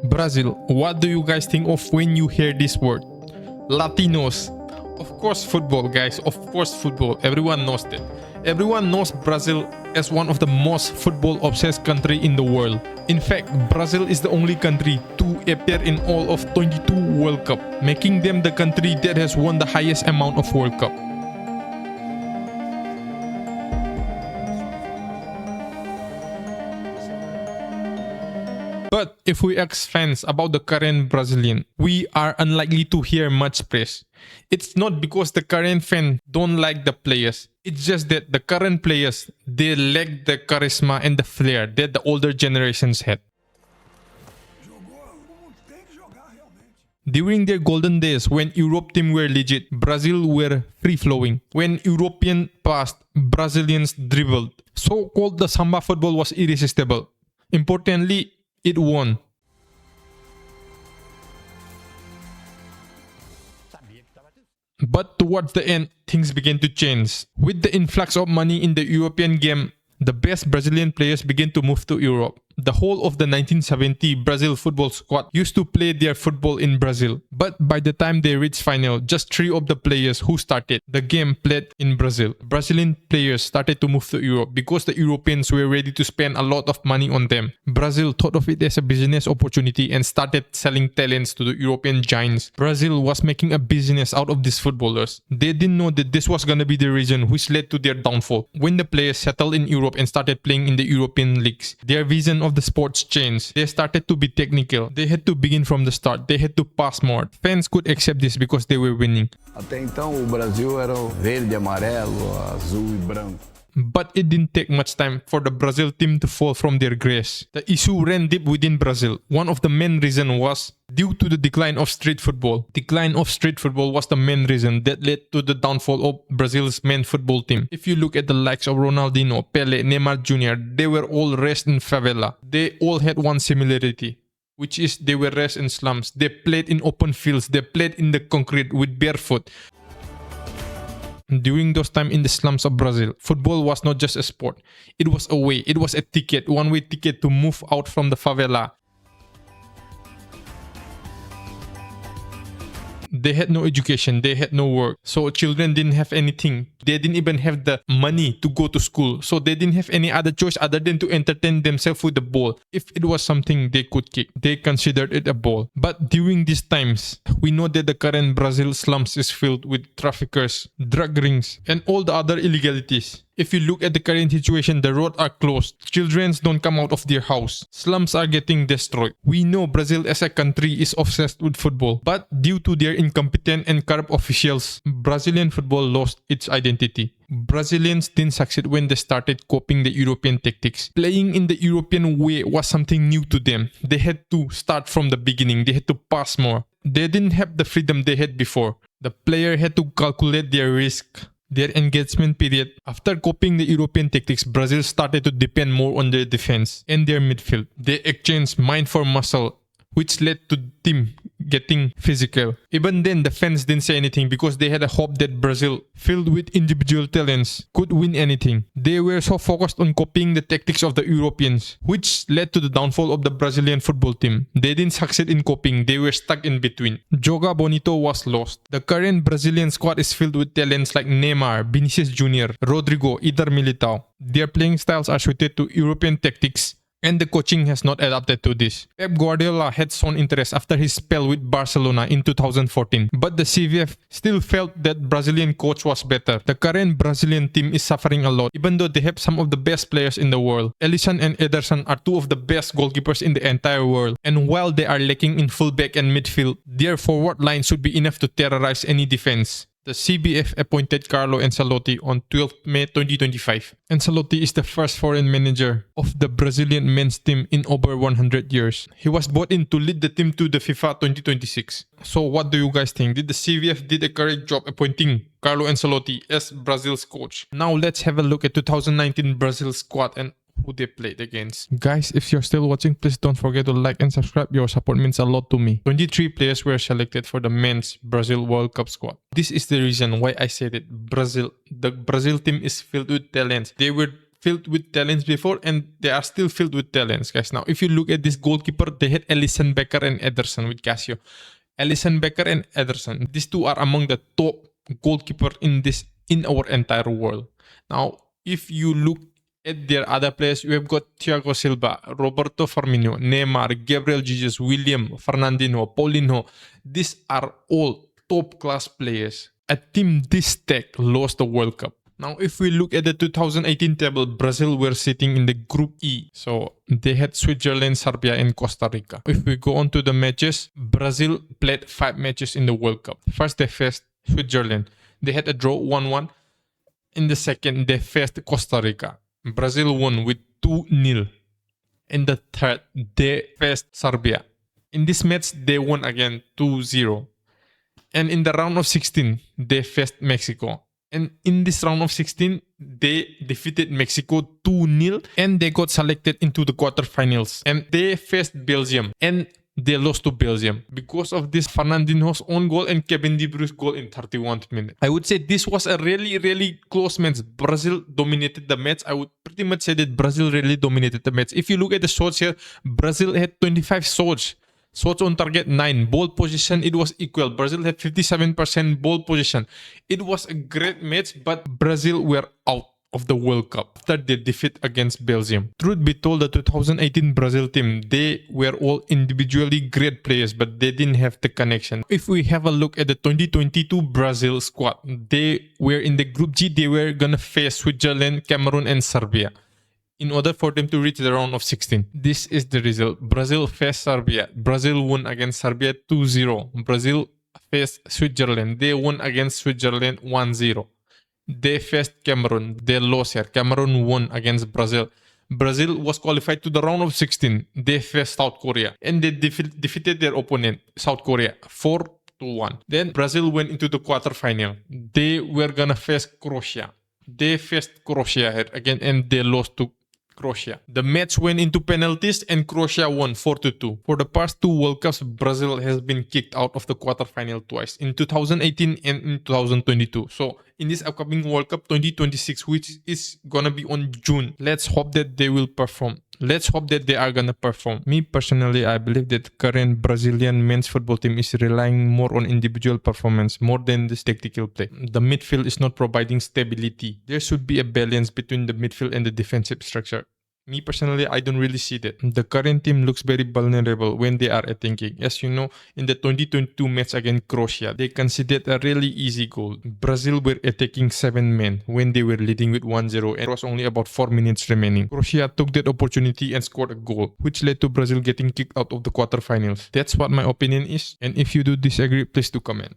Brazil, what do you guys think of when you hear this word? Latinos. Of course football, guys. Of course football. Everyone knows that. Everyone knows Brazil as one of the most football obsessed country in the world. In fact, Brazil is the only country to appear in all of 22 World Cup, making them the country that has won the highest amount of World Cup. But if we ask fans about the current Brazilian, we are unlikely to hear much praise. It's not because the current fans don't like the players. It's just that the current players, they lack the charisma and the flair that the older generations had. During their golden days, when Europe teams were legit, Brazil were free-flowing. When European passed, Brazilians dribbled. So-called the samba football was irresistible. Importantly, it won. But towards the end, things began to change. With the influx of money in the European game, the best Brazilian players began to move to Europe. The whole of the 1970 Brazil football squad used to play their football in Brazil. But by the time they reached final, just 3 of the players who started the game played in Brazil. Brazilian players started to move to Europe because the Europeans were ready to spend a lot of money on them. Brazil thought of it as a business opportunity and started selling talents to the European giants. Brazil was making a business out of these footballers. They didn't know that this was gonna be the reason which led to their downfall. When the players settled in Europe and started playing in the European leagues, their vision of the sports changed. They started to be technical. They had to begin from the start. They had to pass more. Fans could accept this because they were winning. Até então o Brasil era o verde, amarelo, azul e branco. But it didn't take much time for the Brazil team to fall from their grace. The issue ran deep within Brazil. One of the main reasons was due to the decline of street football. Decline of street football was the main reason that led to the downfall of Brazil's main football team. If you look at the likes of Ronaldinho, Pelé, Neymar Jr., they were all raised in favela. They all had one similarity, which is they were raised in slums. They played in open fields. They played in the concrete with barefoot. During those time in the slums of Brazil, football was not just a sport. It was a way. It was a ticket, one-way ticket to move out from the favela. They had no education, they had no work, so children didn't have anything. They didn't even have the money to go to school, so they didn't have any other choice other than to entertain themselves with the ball. If it was something they could kick, they considered it a ball. But during these times, we know that the current Brazil slums is filled with traffickers, drug rings, and all the other illegalities. If you look at the current situation, the roads are closed. Children don't come out of their house. Slums are getting destroyed. We know Brazil as a country is obsessed with football. But due to their incompetent and corrupt officials, Brazilian football lost its identity. Brazilians didn't succeed when they started copying the European tactics. Playing in the European way was something new to them. They had to start from the beginning. They had to pass more. They didn't have the freedom they had before. The player had to calculate their risk, their engagement period. After copying the European tactics, Brazil started to depend more on their defense and their midfield. They exchanged mind for muscle, which led to the team getting physical. Even then, the fans didn't say anything because they had a hope that Brazil, filled with individual talents, could win anything. They were so focused on copying the tactics of the Europeans, which led to the downfall of the Brazilian football team. They didn't succeed in copying, they were stuck in between. Joga Bonito was lost. The current Brazilian squad is filled with talents like Neymar, Vinicius Jr., Rodrigo, Eder Militao. Their playing styles are suited to European tactics, and the coaching has not adapted to this. Pep Guardiola had shown interest after his spell with Barcelona in 2014, but the CBF still felt that Brazilian coach was better. The current Brazilian team is suffering a lot, even though they have some of the best players in the world. Alisson and Ederson are 2 of the best goalkeepers in the entire world, and while they are lacking in fullback and midfield, their forward line should be enough to terrorize any defense. The CBF appointed Carlo Ancelotti on 12 May 2025. Ancelotti is the first foreign manager of the Brazilian men's team in over 100 years. He was brought in to lead the team to the FIFA 2026. So what do you guys think? Did the CBF did a correct job appointing Carlo Ancelotti as Brazil's coach? Now let's have a look at 2019 Brazil squad and who they played against. Guys, if you're still watching, please don't forget to like and subscribe. Your support means a lot to me. 23 players were selected for the men's Brazil World Cup squad. This is the reason why I said it. The Brazil team is filled with talents. They were filled with talents before, and they are still filled with talents, guys. Now, if you look at this goalkeeper, they had Alisson Becker and Ederson with Casio. Alisson Becker and Ederson. These two are among the top goalkeeper in our entire world. Now, if you look at their other players, we have got Thiago Silva, Roberto Firmino, Neymar, Gabriel Jesus, William, Fernandinho, Paulinho. These are all top class players. A team this stacked lost the World Cup. Now, if we look at the 2018 table, Brazil were sitting in the Group E. So they had Switzerland, Serbia, and Costa Rica. If we go on to the matches, Brazil played 5 matches in the World Cup. First, they faced Switzerland. They had a draw 1-1. In the second, they faced Costa Rica. Brazil won with 2-0. In the third, they faced Serbia. In this match, they won again 2-0. And in the round of 16, they faced Mexico. And in this round of 16, they defeated Mexico 2-0 and they got selected into the quarterfinals. And they faced Belgium and they lost to Belgium because of this Fernandinho's own goal and Kevin De Bruyne's goal in 31st minute. I would say this was a really close match. Brazil dominated the match. I would pretty much say that Brazil really dominated the match. If you look at the shots here, Brazil had 25 shots. Shots on target 9. Ball position, it was equal. Brazil had 57% ball position. It was a great match, but Brazil were out of the World Cup after their defeat against Belgium. Truth be told, the 2018 Brazil team, they were all individually great players, but they didn't have the connection. If we have a look at the 2022 Brazil squad, they were in the Group G. They were gonna face Switzerland, Cameroon, and Serbia in order for them to reach the round of 16. This is the result. Brazil faced Serbia. Brazil won against Serbia 2-0. Brazil faced Switzerland. They won against Switzerland 1-0. They faced Cameroon. They lost here. Cameroon won against Brazil. Brazil was qualified to the round of 16. They faced South Korea. And they defeated their opponent, South Korea, 4-1. Then Brazil went into the quarterfinal. They were gonna face Croatia. They faced Croatia here again and they lost to Croatia. The match went into penalties and Croatia won 4-2. For the past 2 World Cups, Brazil has been kicked out of the quarterfinal twice, in 2018 and in 2022. So in this upcoming World Cup 2026, which is gonna be on June, let's hope that they will perform. Let's hope that they are gonna perform. Me personally, I believe that current Brazilian men's football team is relying more on individual performance more than this tactical play. The midfield is not providing stability. There should be a balance between the midfield and the defensive structure. Me personally, I don't really see that. The current team looks very vulnerable when they are attacking. As you know, in the 2022 match against Croatia, they conceded a really easy goal. Brazil were attacking 7 men when they were leading with 1-0 and it was only about 4 minutes remaining. Croatia took that opportunity and scored a goal, which led to Brazil getting kicked out of the quarterfinals. That's what my opinion is. And if you do disagree, please do comment.